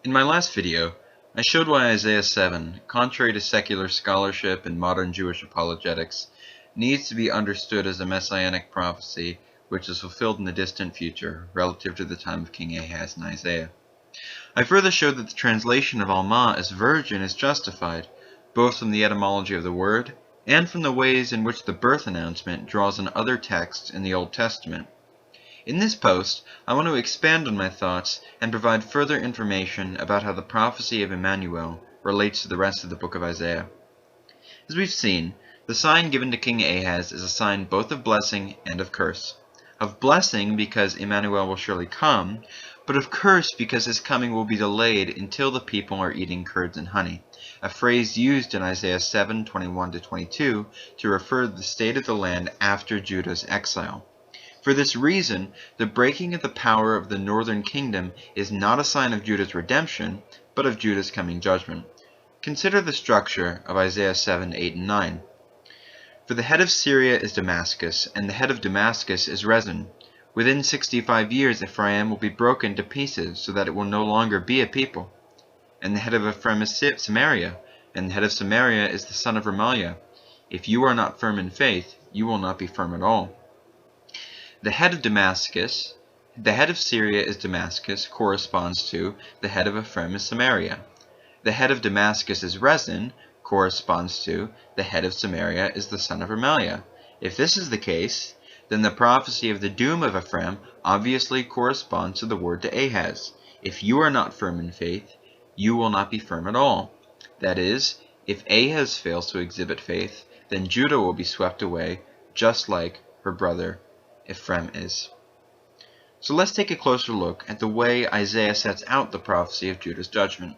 In my last video, I showed why Isaiah 7, contrary to secular scholarship and modern Jewish apologetics, needs to be understood as a messianic prophecy which is fulfilled in the distant future, relative to the time of King Ahaz in Isaiah. I further showed that the translation of Alma as virgin is justified, both from the etymology of the word and from the ways in which the birth announcement draws on other texts in the Old Testament. In this post, I want to expand on my thoughts and provide further information about how the prophecy of Emmanuel relates to the rest of the book of Isaiah. As we've seen, the sign given to King Ahaz is a sign both of blessing and of curse. Of blessing because Emmanuel will surely come, but of curse because his coming will be delayed until the people are eating curds and honey, a phrase used in Isaiah 7:21-22 to refer to the state of the land after Judah's exile. For this reason, the breaking of the power of the northern kingdom is not a sign of Judah's redemption, but of Judah's coming judgment. Consider the structure of Isaiah 7, 8, and 9. For the head of Syria is Damascus, and the head of Damascus is Rezin. Within 65 years Ephraim will be broken to pieces, so that it will no longer be a people. And the head of Ephraim is Samaria, and the head of Samaria is the son of Remaliah. If you are not firm in faith, you will not be firm at all. The head of Syria is Damascus, corresponds to the head of Ephraim is Samaria. The head of Damascus is Rezin, corresponds to the head of Samaria is the son of Remaliah. If this is the case, then the prophecy of the doom of Ephraim obviously corresponds to the word to Ahaz. If you are not firm in faith, you will not be firm at all. That is, if Ahaz fails to exhibit faith, then Judah will be swept away, just like her brother Ephraim is. So let's take a closer look at the way Isaiah sets out the prophecy of Judah's judgment.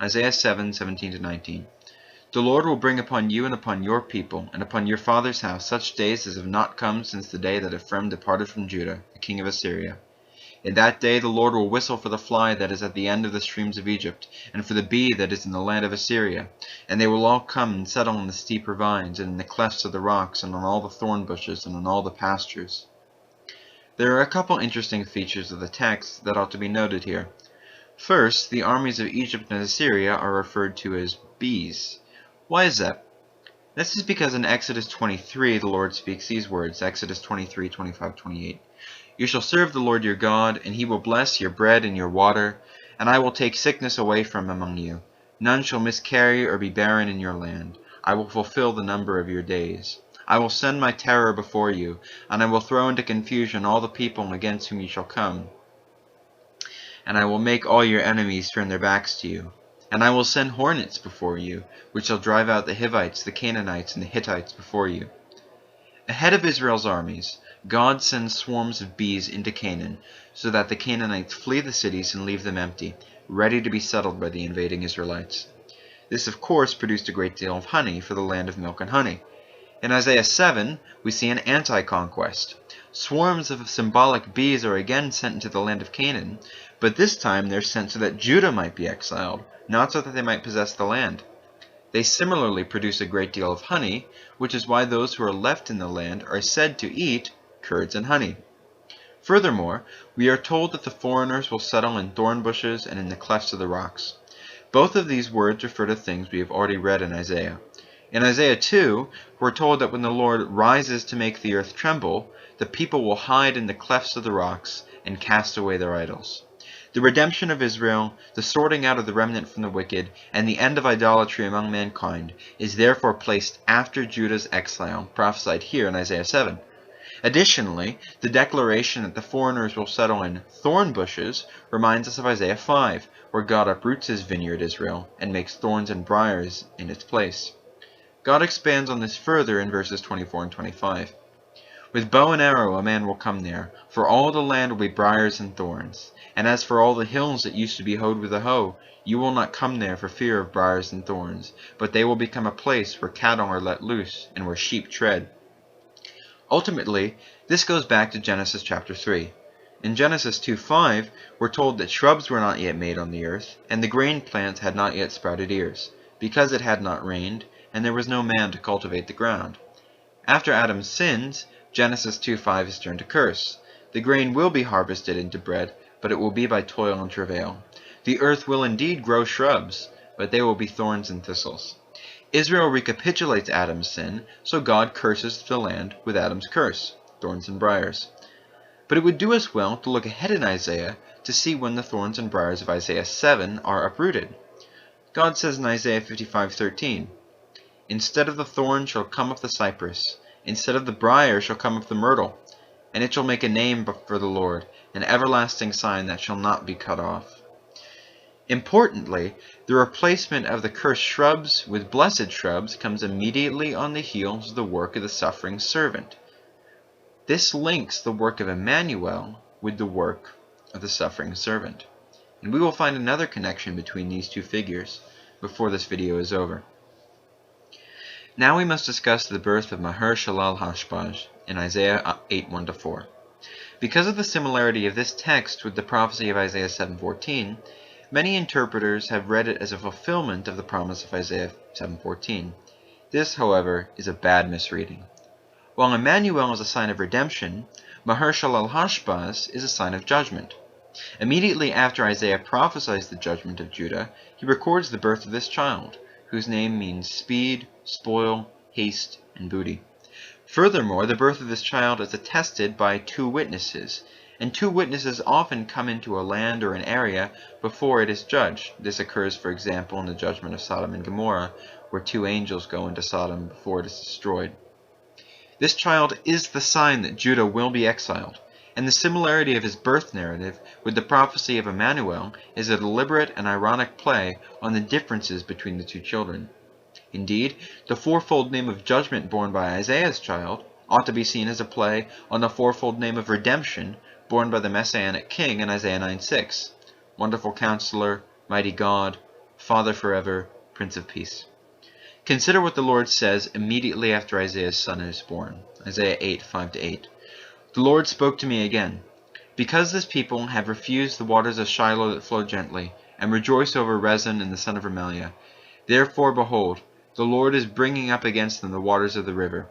Isaiah 7, 17-19. The Lord will bring upon you and upon your people, and upon your father's house, such days as have not come since the day that Ephraim departed from Judah, the king of Assyria. In that day the Lord will whistle for the fly that is at the end of the streams of Egypt, and for the bee that is in the land of Assyria. And they will all come and settle on the steep ravines, and in the clefts of the rocks, and on all the thorn bushes, and on all the pastures. There are a couple interesting features of the text that ought to be noted here. First, the armies of Egypt and Assyria are referred to as bees. Why is that? This is because in Exodus 23 the Lord speaks these words, Exodus 23, 25, 28. You shall serve the Lord your God, and he will bless your bread and your water, and I will take sickness away from among you. None shall miscarry or be barren in your land. I will fulfill the number of your days. I will send my terror before you, and I will throw into confusion all the people against whom you shall come. And I will make all your enemies turn their backs to you. And I will send hornets before you, which shall drive out the Hivites, the Canaanites, and the Hittites before you. Ahead of Israel's armies, God sends swarms of bees into Canaan, so that the Canaanites flee the cities and leave them empty, ready to be settled by the invading Israelites. This, of course, produced a great deal of honey for the land of milk and honey. In Isaiah 7, we see an anti-conquest. Swarms of symbolic bees are again sent into the land of Canaan, but this time they're sent so that Judah might be exiled, not so that they might possess the land. They similarly produce a great deal of honey, which is why those who are left in the land are said to eat curds and honey. Furthermore, we are told that the foreigners will settle in thorn bushes and in the clefts of the rocks. Both of these words refer to things we have already read in Isaiah. In Isaiah 2, we're told that when the Lord rises to make the earth tremble, the people will hide in the clefts of the rocks and cast away their idols. The redemption of Israel, the sorting out of the remnant from the wicked, and the end of idolatry among mankind is therefore placed after Judah's exile, prophesied here in Isaiah 7. Additionally, the declaration that the foreigners will settle in thorn bushes reminds us of Isaiah 5, where God uproots his vineyard Israel and makes thorns and briars in its place. God expands on this further in verses 24 and 25. With bow and arrow a man will come there, for all the land will be briars and thorns. And as for all the hills that used to be hoed with a hoe, you will not come there for fear of briars and thorns, but they will become a place where cattle are let loose and where sheep tread. Ultimately, this goes back to Genesis chapter 3. In Genesis 2:5, we're told that shrubs were not yet made on the earth, and the grain plant had not yet sprouted ears, because it had not rained, and there was no man to cultivate the ground. After Adam sins, Genesis 2:5 is turned to curse. The grain will be harvested into bread, but it will be by toil and travail. The earth will indeed grow shrubs, but they will be thorns and thistles. Israel recapitulates Adam's sin, so God curses the land with Adam's curse, thorns and briars. But it would do us well to look ahead in Isaiah to see when the thorns and briars of Isaiah 7 are uprooted. God says in Isaiah 55:13, "Instead of the thorn shall come up the cypress, instead of the briar shall come up the myrtle, and it shall make a name for the Lord, an everlasting sign that shall not be cut off." Importantly, the replacement of the cursed shrubs with blessed shrubs comes immediately on the heels of the work of the suffering servant. This links the work of Emmanuel with the work of the suffering servant. And we will find another connection between these two figures before this video is over. Now we must discuss the birth of Maher-shalal-hash-baz in Isaiah 8:1-4. Because of the similarity of this text with the prophecy of Isaiah 7:14, many interpreters have read it as a fulfillment of the promise of Isaiah 7:14. This, however, is a bad misreading. While Emmanuel is a sign of redemption, Maher-shalal-hash-baz is a sign of judgment. Immediately after Isaiah prophesies the judgment of Judah, he records the birth of this child, whose name means speed, spoil, haste, and booty. Furthermore, the birth of this child is attested by 2 witnesses, and 2 witnesses often come into a land or an area before it is judged. This occurs, for example, in the judgment of Sodom and Gomorrah, where 2 angels go into Sodom before it is destroyed. This child is the sign that Judah will be exiled, and the similarity of his birth narrative with the prophecy of Emmanuel is a deliberate and ironic play on the differences between the 2 children. Indeed, the 4-fold name of judgment borne by Isaiah's child ought to be seen as a play on the 4-fold name of redemption borne by the Messianic King in Isaiah 9:6. Wonderful Counselor, Mighty God, Father forever, Prince of Peace. Consider what the Lord says immediately after Isaiah's son is born. Isaiah 8:5-8. The Lord spoke to me again. Because this people have refused the waters of Shiloh that flow gently, and rejoice over Rezin and the son of Remaliah, therefore, behold, the Lord is bringing up against them the waters of the river,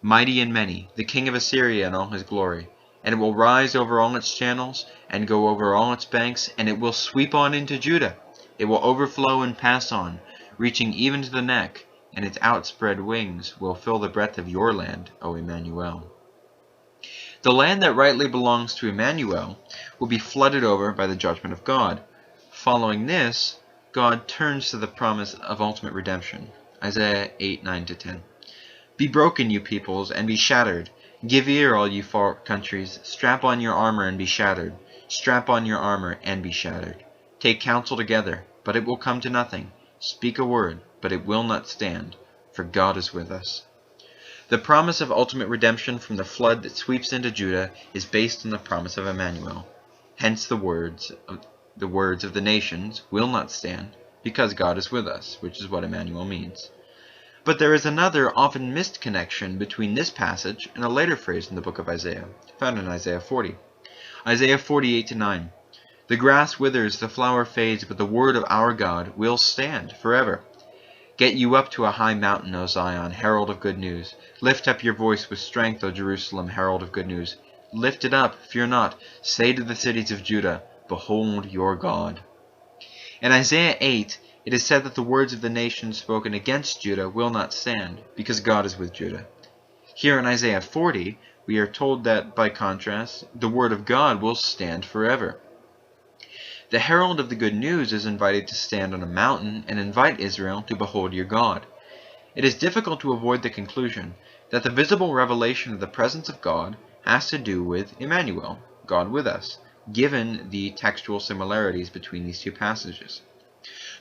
mighty and many, the king of Assyria in all his glory. And it will rise over all its channels, and go over all its banks, and it will sweep on into Judah. It will overflow and pass on, reaching even to the neck, and its outspread wings will fill the breadth of your land, O Emmanuel. The land that rightly belongs to Emmanuel will be flooded over by the judgment of God. Following this, God turns to the promise of ultimate redemption. Isaiah 8:9-10. Be broken, you peoples, and be shattered. Give ear, all you far countries. Strap on your armor and be shattered. Strap on your armor and be shattered. Take counsel together, but it will come to nothing. Speak a word, but it will not stand, for God is with us. The promise of ultimate redemption from the flood that sweeps into Judah is based on the promise of Emmanuel. Hence the words of the nations will not stand, because God is with us, which is what Emmanuel means. But there is another often missed connection between this passage and a later phrase in the book of Isaiah, found in Isaiah 40. Isaiah 48:9. The grass withers, the flower fades, but the word of our God will stand forever. Get you up to a high mountain, O Zion, herald of good news. Lift up your voice with strength, O Jerusalem, herald of good news. Lift it up, fear not. Say to the cities of Judah, behold your God. In Isaiah 8, it is said that the words of the nations spoken against Judah will not stand, because God is with Judah. Here in Isaiah 40, we are told that, by contrast, the word of God will stand forever. The herald of the good news is invited to stand on a mountain and invite Israel to behold your God. It is difficult to avoid the conclusion that the visible revelation of the presence of God has to do with Emmanuel, God with us, given the textual similarities between these 2 passages.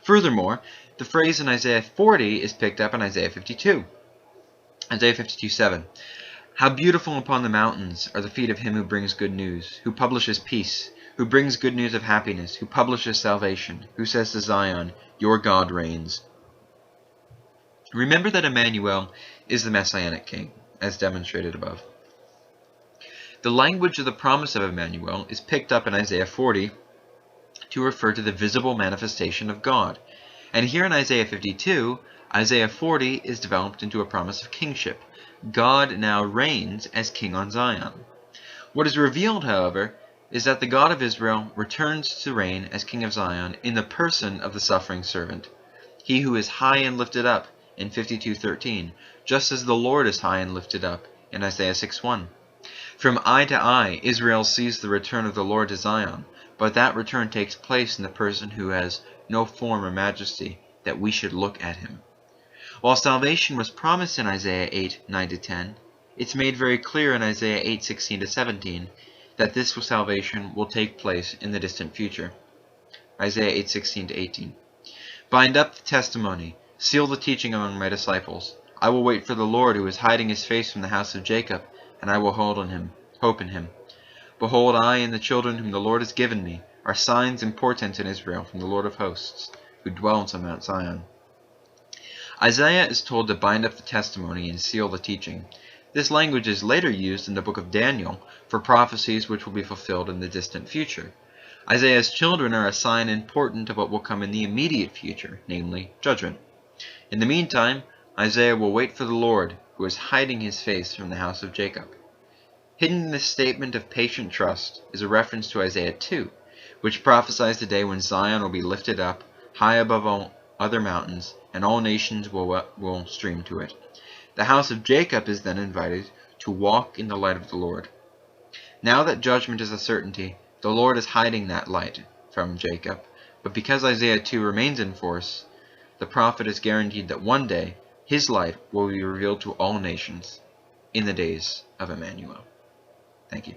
Furthermore, the phrase in Isaiah 40 is picked up in Isaiah 52. Isaiah 52:7. How beautiful upon the mountains are the feet of him who brings good news, who publishes peace, who brings good news of happiness, who publishes salvation, who says to Zion, your God reigns. Remember that Emmanuel is the Messianic King, as demonstrated above. The language of the promise of Emmanuel is picked up in Isaiah 40 to refer to the visible manifestation of God. And here in Isaiah 52, Isaiah 40 is developed into a promise of kingship. God now reigns as king on Zion. What is revealed, however, is that the God of Israel returns to reign as King of Zion in the person of the suffering servant, he who is high and lifted up in 52:13, just as the Lord is high and lifted up in Isaiah 6:1. From eye to eye, Israel sees the return of the Lord to Zion, but that return takes place in the person who has no form or majesty that we should look at him. While salvation was promised in Isaiah 8:9-10, it's made very clear in Isaiah 8:16-17 that this salvation will take place in the distant future. Isaiah 8:16-18. Bind up the testimony, seal the teaching among my disciples. I will wait for the Lord who is hiding his face from the house of Jacob, and I will hope in him. Behold, I and the children whom the Lord has given me are signs and portents in Israel from the Lord of hosts, who dwells on Mount Zion. Isaiah is told to bind up the testimony and seal the teaching. This language is later used in the book of Daniel for prophecies which will be fulfilled in the distant future. Isaiah's children are a sign and portent of what will come in the immediate future, namely judgment. In the meantime, Isaiah will wait for the Lord, who is hiding his face from the house of Jacob. Hidden in this statement of patient trust is a reference to Isaiah 2, which prophesies the day when Zion will be lifted up high above all other mountains, and all nations will stream to it. The house of Jacob is then invited to walk in the light of the Lord. Now that judgment is a certainty, the Lord is hiding that light from Jacob, but because Isaiah 2 remains in force, the prophet is guaranteed that one day his light will be revealed to all nations in the days of Emmanuel. Thank you.